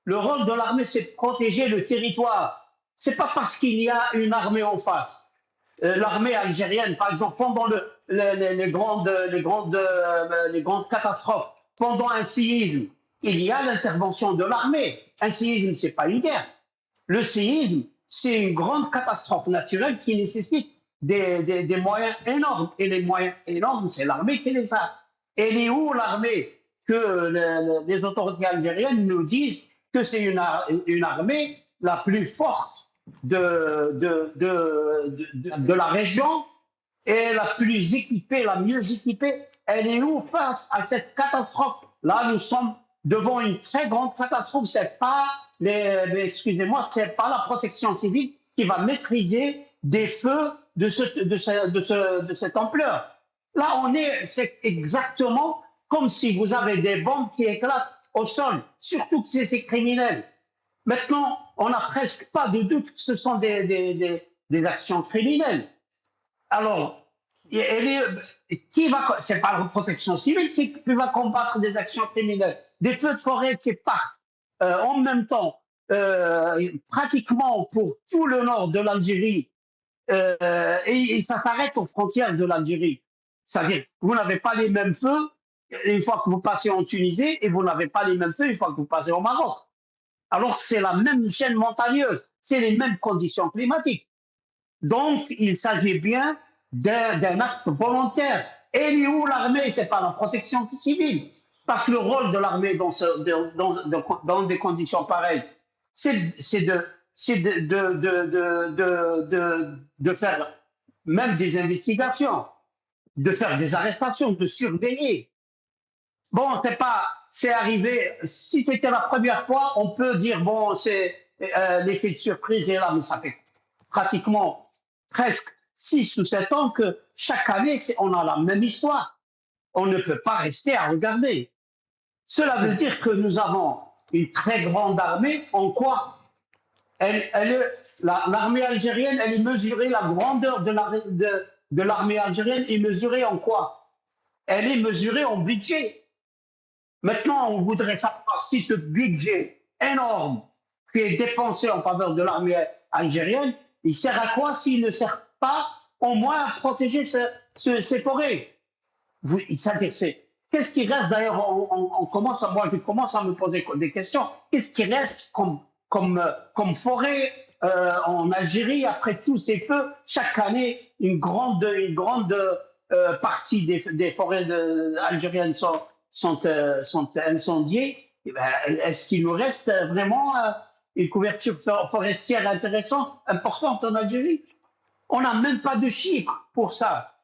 Le rôle de l'armée, c'est de protéger le territoire. C'est pas parce qu'il y a une armée en face. L'armée algérienne, par exemple, pendant les grandes catastrophes, pendant un séisme, il y a l'intervention de l'armée. Un séisme, c'est pas une guerre. Le séisme, c'est une grande catastrophe naturelle qui nécessite des moyens énormes. Et les moyens énormes, c'est l'armée qui les a. Elle est où l'armée? Que les autorités algériennes nous disent que c'est une armée la plus forte de la région et la plus équipée, la mieux équipée. Elle est où face à cette catastrophe? Là, nous sommes devant une très grande catastrophe. C'est pas excusez-moi, c'est pas la protection civile qui va maîtriser des feux de cette ampleur. Là, c'est exactement comme si vous avez des bombes qui éclatent au sol, surtout que c'est criminel. Maintenant, on n'a presque pas de doute que ce sont des actions criminelles. Alors, c'est pas la protection civile qui va combattre des actions criminelles. Des feux de forêt qui partent en même temps, pratiquement pour tout le nord de l'Algérie, et ça s'arrête aux frontières de l'Algérie. C'est-à-dire, vous n'avez pas les mêmes feux une fois que vous passez en Tunisie et vous n'avez pas les mêmes feux une fois que vous passez au Maroc. Alors que c'est la même chaîne montagneuse, c'est les mêmes conditions climatiques. Donc, il s'agit bien d'un acte volontaire. Et où l'armée, c'est pas la protection civile. Parce que le rôle de l'armée dans des conditions pareilles, c'est de faire même des investigations, de faire des arrestations, de surveiller. Bon, c'est arrivé. Si c'était la première fois, on peut dire bon, c'est l'effet de surprise est là, mais ça fait pratiquement presque 6 ou 7 ans que chaque année, on a la même histoire. On ne peut pas rester à regarder. Cela veut dire que nous avons une très grande armée. En quoi l'armée algérienne, elle est mesurée, la grandeur de l'armée algérienne est mesurée en quoi? Elle est mesurée en budget. Maintenant, on voudrait savoir si ce budget énorme qui est dépensé en faveur de l'armée algérienne, il sert à quoi s'il ne sert pas au moins à protéger ces forêts? Qu'est-ce qui reste d'ailleurs? Moi, je commence à me poser des questions. Qu'est-ce qui reste comme forêt en Algérie après tous ces feux? Chaque année, une grande partie des forêts algériennes sont incendiées. Est-ce qu'il nous reste vraiment une couverture forestière intéressante, importante en Algérie? On n'a même pas de chiffres pour ça.